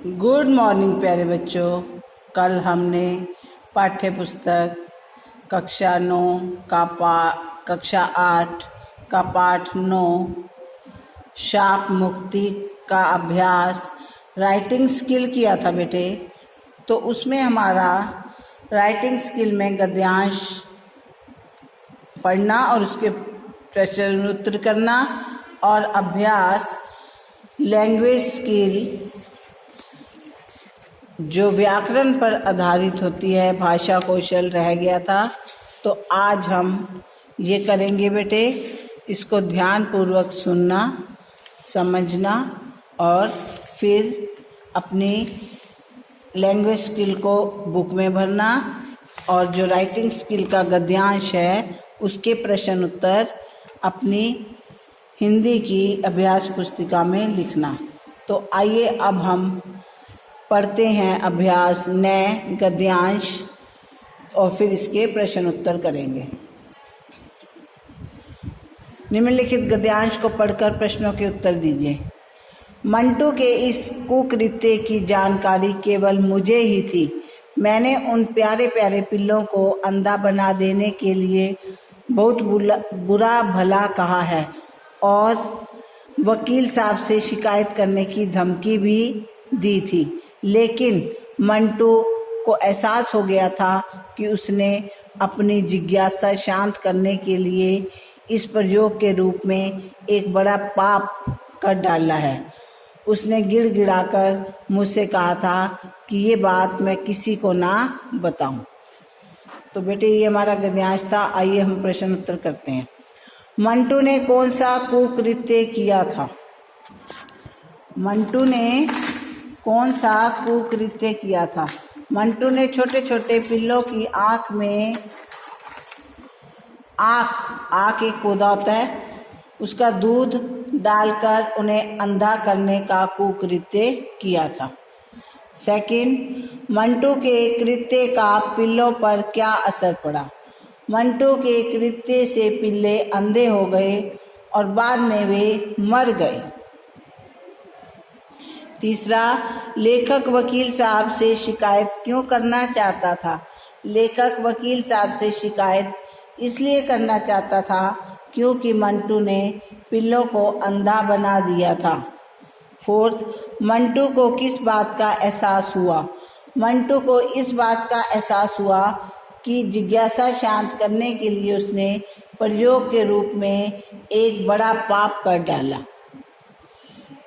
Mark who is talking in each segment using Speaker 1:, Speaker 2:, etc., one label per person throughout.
Speaker 1: Good morning प्यारे बच्चों। कल हमने पाठ्य पुस्तक कक्षा 8 का पाठ 9 शाप मुक्ति का अभ्यास राइटिंग स्किल किया था बेटे। तो उसमें हमारा राइटिंग स्किल में गद्यांश पढ़ना और उसके प्रश्न उत्तर करना और अभ्यास लैंग्वेज स्किल जो व्याकरण पर आधारित होती है, भाषा कौशल रह गया था। तो आज हम ये करेंगे बेटे। इसको ध्यान पूर्वक सुनना, समझना और फिर अपनी लैंग्वेज स्किल को बुक में भरना और जो राइटिंग स्किल का गद्यांश है उसके प्रश्न उत्तर अपनी हिंदी की अभ्यास पुस्तिका में लिखना। तो आइए अब हम पढ़ते हैं अभ्यास नए गद्यांश और फिर इसके प्रश्न उत्तर करेंगे। निम्नलिखित गद्यांश को पढ़कर प्रश्नों के उत्तर दीजिए। मंटू के इस कुकृत्य की जानकारी केवल मुझे ही थी। मैंने उन प्यारे प्यारे पिल्लों को अंधा बना देने के लिए बहुत बुरा भला कहा है और वकील साहब से शिकायत करने की धमकी भी दी थी, लेकिन मंटू को एहसास हो गया था कि उसने अपनी जिज्ञासा शांत करने के लिए इस प्रयोग के रूप में एक बड़ा पाप कर डाला है। उसने गिड़गिड़ाकर मुझसे कहा था कि ये बात मैं किसी को ना बताऊं। तो बेटे ये हमारा गद्यांश था। आइए हम प्रश्न उत्तर करते हैं। मंटू ने कौन सा कुकृत्य किया था? मंटू ने कौन सा कुकृत्य किया था? मंटू ने छोटे छोटे पिल्लों की आँख में आँख एक पौधा होता है, उसका दूध डालकर उन्हें अंधा करने का कुकृत्य किया था। सेकंड, मंटू के कृत्य का पिल्लों पर क्या असर पड़ा? मंटू के कृत्य से पिल्ले अंधे हो गए और बाद में वे मर गए। तीसरा, लेखक वकील साहब से शिकायत क्यों करना चाहता था? लेखक वकील साहब से शिकायत इसलिए करना चाहता था क्योंकि मंटू ने पिल्लों को अंधा बना दिया था। फोर्थ, मंटू को किस बात का एहसास हुआ? मंटू को इस बात का एहसास हुआ कि जिज्ञासा शांत करने के लिए उसने प्रयोग के रूप में एक बड़ा पाप कर डाला।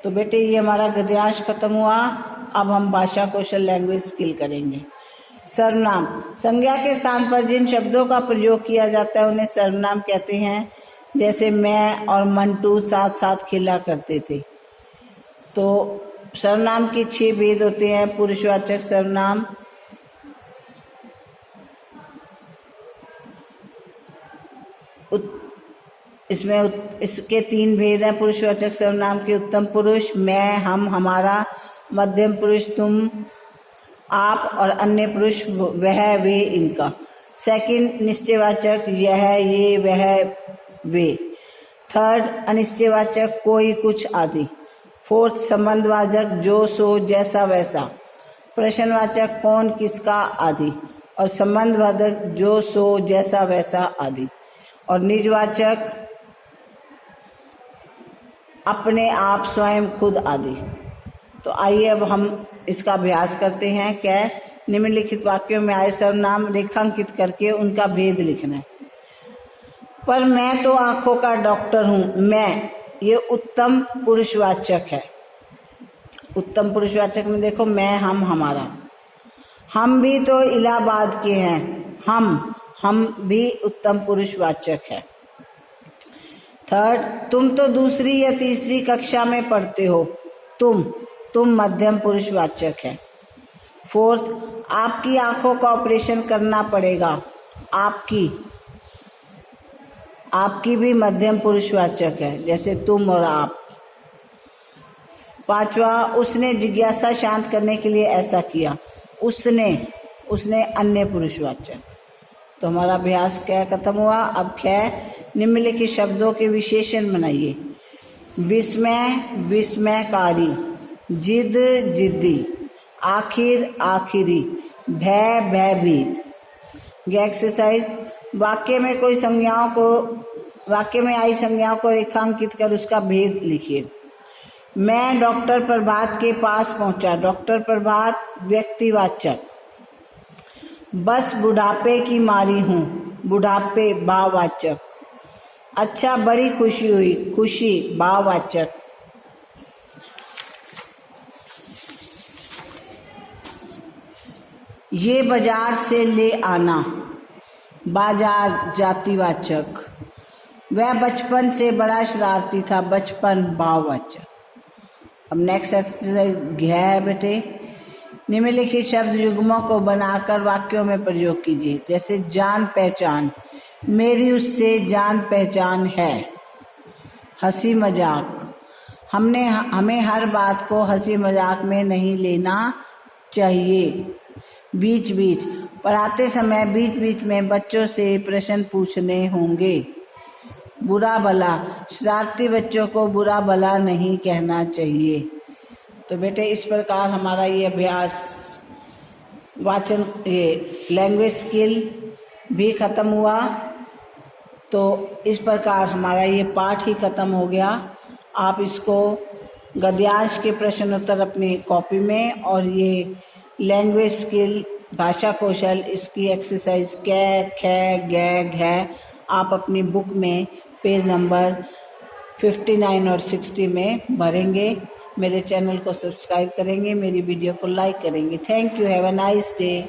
Speaker 1: तो बेटे ये हमारा गद्यांश खत्म हुआ। अब हम भाषा कौशल लैंग्वेज स्किल करेंगे। सर्वनाम, संज्ञा के स्थान पर जिन शब्दों का प्रयोग किया जाता है उन्हें सर्वनाम कहते हैं। जैसे मैं और मंटू साथ साथ खेला करते थे। तो सर्वनाम के 6 भेद होते हैं। पुरुषवाचक सर्वनाम, इसके 3 भेद हैं। पुरुषवाचक सर्वनाम के उत्तम पुरुष मैं, हम, हमारा, मध्यम पुरुष तुम, आप और अन्य पुरुष वह, वे, इनका। सेकंड, निश्चयवाचक यह, ये, वह, वे। थर्ड, अनिश्चयवाचक कोई, कुछ आदि। फोर्थ, संबंधवाचक जो, सो, जैसा, वैसा। प्रश्नवाचक कौन, किसका आदि। और संबंधवाचक जो, सो, जैसा, वैसा आदि। और निजवाचक अपने आप, स्वयं, खुद आदि। तो आइए अब हम इसका अभ्यास करते हैं। क्या? निम्नलिखित वाक्यों में आए सर्वनाम रेखांकित करके उनका भेद लिखना है। पर मैं तो आंखों का डॉक्टर हूँ। मैं ये उत्तम पुरुषवाचक है। उत्तम पुरुषवाचक में देखो मैं, हम, हमारा। हम भी तो इलाहाबाद के हैं। हम भी उत्तम पुरुषवाचक है। थर्ड, तुम तो दूसरी या तीसरी कक्षा में पढ़ते हो। तुम मध्यम पुरुषवाचक है। फोर्थ, आपकी आंखों का ऑपरेशन करना पड़ेगा। आपकी भी मध्यम पुरुषवाचक है, जैसे तुम और आप। पांचवा, उसने जिज्ञासा शांत करने के लिए ऐसा किया। उसने अन्य पुरुषवाचक। तो हमारा अभ्यास क्या खत्म हुआ। अब क्या? निम्नलिखित शब्दों के विशेषण बनाइए। विस्मय, विस्मयकारी। जिद, जिद्दी। आखिर आखिरी, भय भयभीत। ये एक्सरसाइज वाक्य में आई संज्ञाओं को रेखांकित कर उसका भेद लिखिए। मैं डॉक्टर प्रभात के पास पहुंचा। डॉक्टर प्रभात व्यक्तिवाचक। बस बुढ़ापे की मारी हूँ। बुढ़ापे भाववाचक। अच्छा बड़ी खुशी हुई। खुशी भाववाचक। ये बाजार से ले आना। बाजार जातिवाचक। वह बचपन से बड़ा शरारती था। बचपन भाववाचक। अब नेक्स्ट एक्सरसाइज है बेटे। निम्नलिखित शब्द युग्मों को बनाकर वाक्यों में प्रयोग कीजिए। जैसे जान पहचान, मेरी उससे जान पहचान है। हंसी मजाक, हमें हर बात को हंसी मजाक में नहीं लेना चाहिए। बीच बीच, पढ़ाते समय बीच बीच में बच्चों से प्रश्न पूछने होंगे। बुरा भला, शरारती बच्चों को बुरा भला नहीं कहना चाहिए। तो बेटे इस प्रकार हमारा ये अभ्यास वाचन लैंग्वेज स्किल भी ख़त्म हुआ। तो इस प्रकार हमारा ये पाठ ही ख़त्म हो गया। आप इसको गद्यांश के प्रश्न उत्तर अपनी कॉपी में और ये लैंग्वेज स्किल भाषा कौशल इसकी एक्सरसाइज कै ख ग घ आप अपनी बुक में पेज नंबर 59 और 60 में भरेंगे। मेरे चैनल को सब्सक्राइब करेंगे, मेरी वीडियो को लाइक करेंगे। Thank you. Have a nice day.